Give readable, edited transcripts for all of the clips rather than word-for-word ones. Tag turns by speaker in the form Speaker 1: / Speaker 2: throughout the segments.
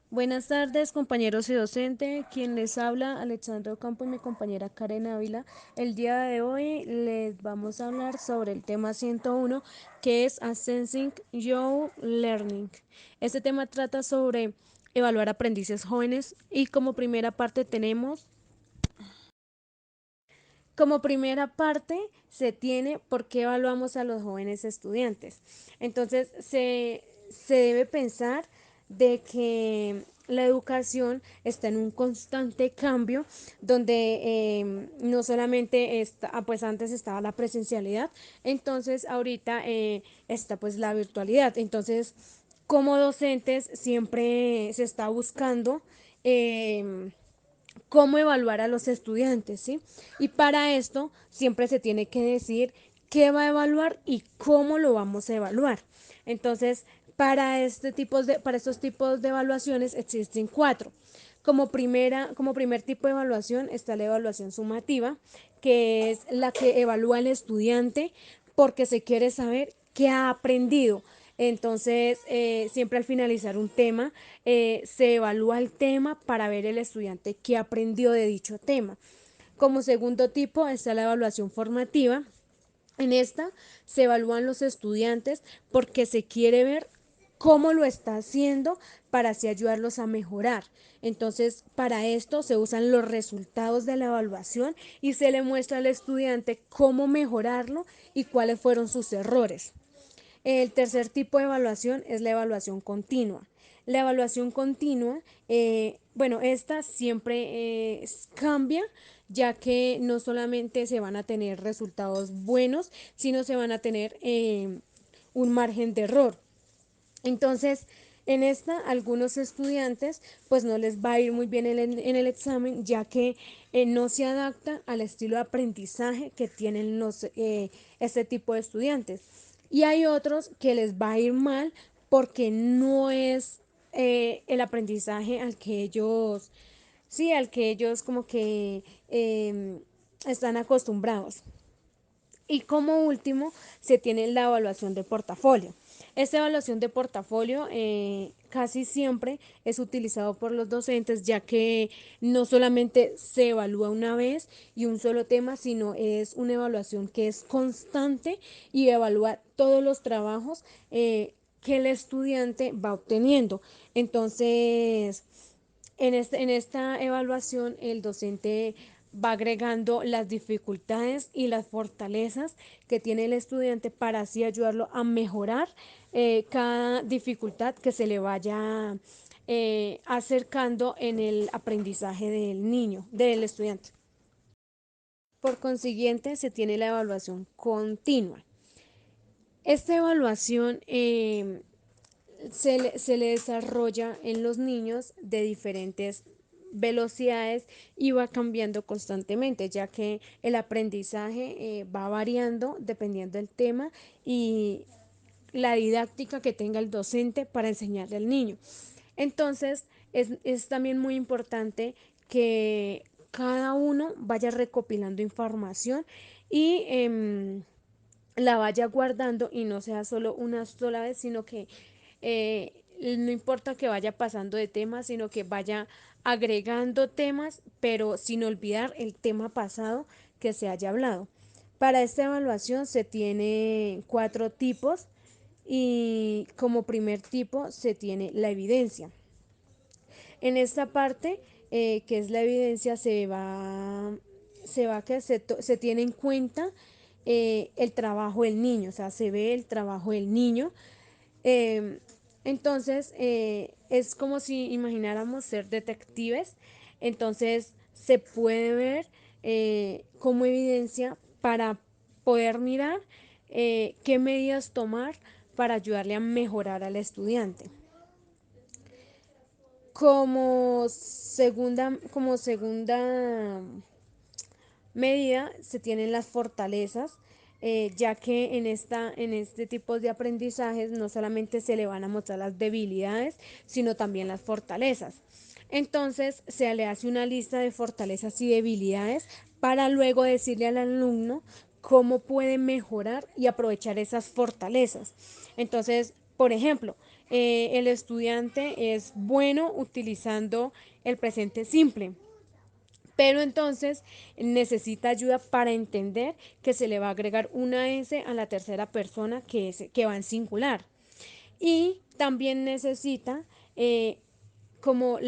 Speaker 1: Buenas tardes, compañeros y docente. Quien les habla, Alexandra Ocampo y mi compañera Karen Ávila. El día de hoy les vamos a hablar sobre el tema 101, que es Assessing Your Learning. Este tema trata sobre evaluar aprendices jóvenes y como primera parte se tiene por qué evaluamos a los jóvenes estudiantes. Entonces se debe pensar de que la educación está en un constante cambio donde no solamente está, pues antes estaba la presencialidad, entonces ahorita está pues la virtualidad. Entonces, como docentes siempre se está buscando cómo evaluar a los estudiantes, ¿sí? Y para esto siempre se tiene que decir qué va a evaluar y cómo lo vamos a evaluar. Entonces, para estos tipos de evaluaciones existen cuatro. Como primer tipo de evaluación está la evaluación sumativa, que es la que evalúa al estudiante porque se quiere saber qué ha aprendido. Entonces, siempre al finalizar un tema, se evalúa el tema para ver el estudiante qué aprendió de dicho tema. Como segundo tipo está la evaluación formativa. En esta se evalúan los estudiantes porque se quiere ver cómo lo está haciendo para así ayudarlos a mejorar. Entonces, para esto se usan los resultados de la evaluación y se le muestra al estudiante cómo mejorarlo y cuáles fueron sus errores. El tercer tipo de evaluación es la evaluación continua. La evaluación continua, bueno, esta siempre cambia, ya que no solamente se van a tener resultados buenos, sino se van a tener un margen de error. Entonces, en esta, algunos estudiantes, pues no les va a ir muy bien en el examen, ya que no se adapta al estilo de aprendizaje que tienen este tipo de estudiantes. Y hay otros que les va a ir mal porque no es el aprendizaje al que ellos, sí, al que ellos como que están acostumbrados. Y como último, se tiene la evaluación de portafolio. Esta evaluación de portafolio casi siempre es utilizado por los docentes, ya que no solamente se evalúa una vez y un solo tema, sino es una evaluación que es constante y evalúa todos los trabajos que el estudiante va obteniendo. Entonces, en esta evaluación, el docente va agregando las dificultades y las fortalezas que tiene el estudiante para así ayudarlo a mejorar cada dificultad que se le vaya acercando en el aprendizaje del niño, del estudiante. Por consiguiente, se tiene la evaluación continua. Esta evaluación se le desarrolla en los niños de diferentes velocidades y va cambiando constantemente, ya que el aprendizaje va variando dependiendo del tema y la didáctica que tenga el docente para enseñarle al niño. Entonces, es también muy importante que cada uno vaya recopilando información y la vaya guardando y no sea solo una sola vez, sino que no importa que vaya pasando de temas, sino que vaya agregando temas, pero sin olvidar el tema pasado que se haya hablado. Para esta evaluación se tiene cuatro tipos y como primer tipo se tiene la evidencia. En esta parte, que es la evidencia, se tiene en cuenta el trabajo del niño, o sea, se ve el trabajo del niño. Eh, entonces, es como si imagináramos ser detectives, entonces se puede ver como evidencia para poder mirar qué medidas tomar para ayudarle a mejorar al estudiante. Como segunda medida se tienen las fortalezas, ya que en este tipo de aprendizajes no solamente se le van a mostrar las debilidades, sino también las fortalezas. Entonces se le hace una lista de fortalezas y debilidades para luego decirle al alumno cómo puede mejorar y aprovechar esas fortalezas. Entonces, por ejemplo, el estudiante es bueno utilizando el presente simple, pero entonces necesita ayuda para entender que se le va a agregar una S a la tercera persona que va en singular. Y también necesita eh, como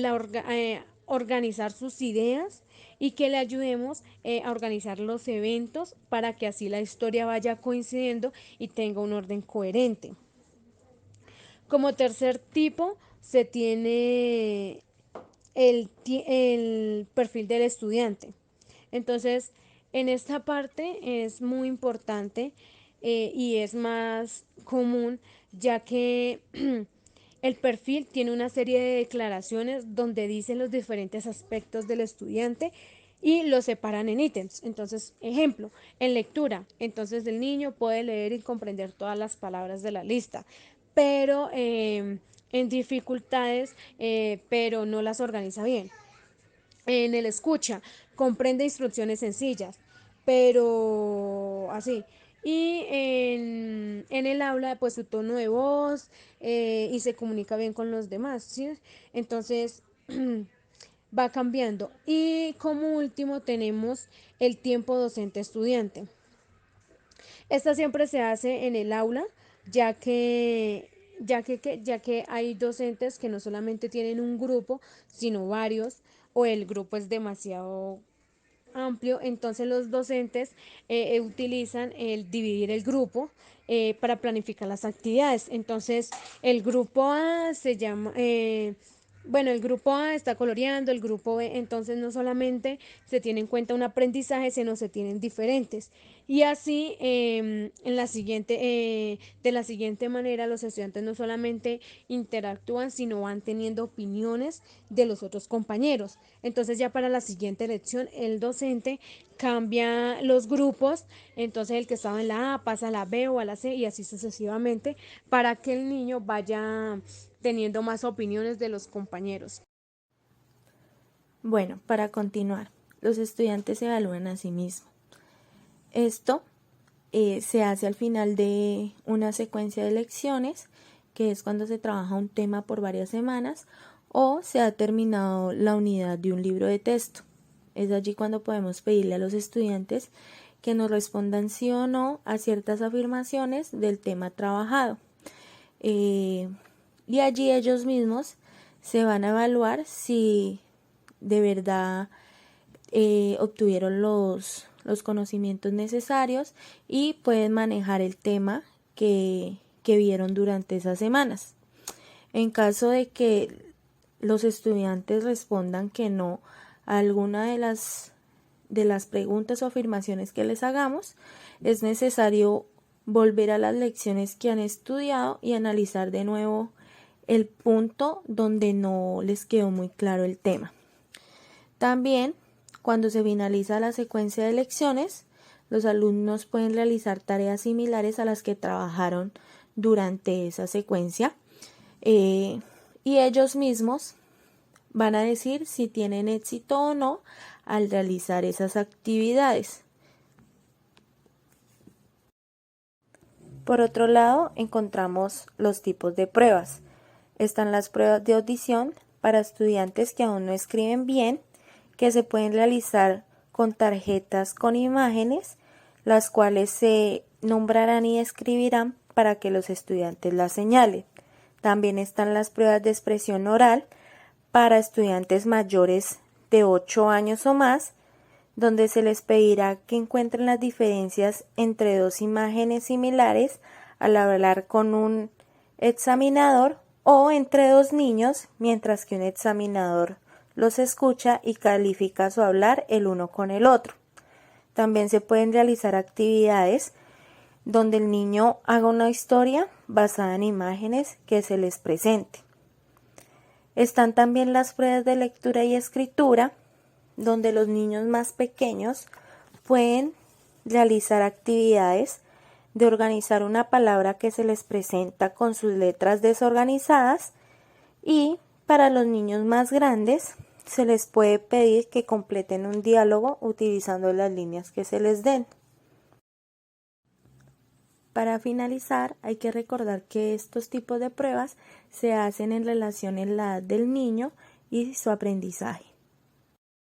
Speaker 1: organizar sus ideas y que le ayudemos a organizar los eventos para que así la historia vaya coincidiendo y tenga un orden coherente. Como tercer tipo se tiene el perfil del estudiante. Entonces, en esta parte es muy importante y es más común, ya que el perfil tiene una serie de declaraciones donde dicen los diferentes aspectos del estudiante y lo separan en ítems. Entonces, ejemplo, en lectura, entonces el niño puede leer y comprender todas las palabras de la lista, pero en dificultades, pero no las organiza bien. En el escucha, comprende instrucciones sencillas, pero así. Y en el habla, pues su tono de voz y se comunica bien con los demás, ¿sí? Entonces, va cambiando. Y como último tenemos el tiempo docente-estudiante. Esta siempre se hace en el aula, ya que, ya que hay docentes que no solamente tienen un grupo, sino varios, o el grupo es demasiado amplio, entonces los docentes utilizan el dividir el grupo para planificar las actividades. Entonces, el grupo A se llama, bueno, el grupo A está coloreando, el grupo B, entonces no solamente se tiene en cuenta un aprendizaje, sino se tienen diferentes. Y así, en la siguiente, de la siguiente manera, los estudiantes no solamente interactúan, sino van teniendo opiniones de los otros compañeros. Entonces ya para la siguiente lección, el docente cambia los grupos, entonces el que estaba en la A pasa a la B o a la C y así sucesivamente, para que el niño vaya teniendo más opiniones de los compañeros.
Speaker 2: Bueno, para continuar, los estudiantes se evalúan a sí mismos. Esto se hace al final de una secuencia de lecciones, que es cuando se trabaja un tema por varias semanas o se ha terminado la unidad de un libro de texto. Es allí cuando podemos pedirle a los estudiantes que nos respondan sí o no a ciertas afirmaciones del tema trabajado. Y allí ellos mismos se van a evaluar si de verdad obtuvieron los conocimientos necesarios y pueden manejar el tema que vieron durante esas semanas. En caso de que los estudiantes respondan que no a alguna de las preguntas o afirmaciones que les hagamos, es necesario volver a las lecciones que han estudiado y analizar de nuevo el punto donde no les quedó muy claro el tema. También, cuando se finaliza la secuencia de lecciones, los alumnos pueden realizar tareas similares a las que trabajaron durante esa secuencia y ellos mismos van a decir si tienen éxito o no al realizar esas actividades. Por otro lado, encontramos los tipos de pruebas. Están las pruebas de audición para estudiantes que aún no escriben bien, que se pueden realizar con tarjetas con imágenes, las cuales se nombrarán y escribirán para que los estudiantes las señalen. También están las pruebas de expresión oral para estudiantes mayores de 8 años o más, donde se les pedirá que encuentren las diferencias entre dos imágenes similares al hablar con un examinador o entre dos niños mientras que un examinador los escucha y califica su hablar el uno con el otro. También se pueden realizar actividades donde el niño haga una historia basada en imágenes que se les presente. Están también las pruebas de lectura y escritura, donde los niños más pequeños pueden realizar actividades de organizar una palabra que se les presenta con sus letras desorganizadas, y para los niños más grandes se les puede pedir que completen un diálogo utilizando las líneas que se les den. Para finalizar, hay que recordar que estos tipos de pruebas se hacen en relación a la edad del niño y su aprendizaje.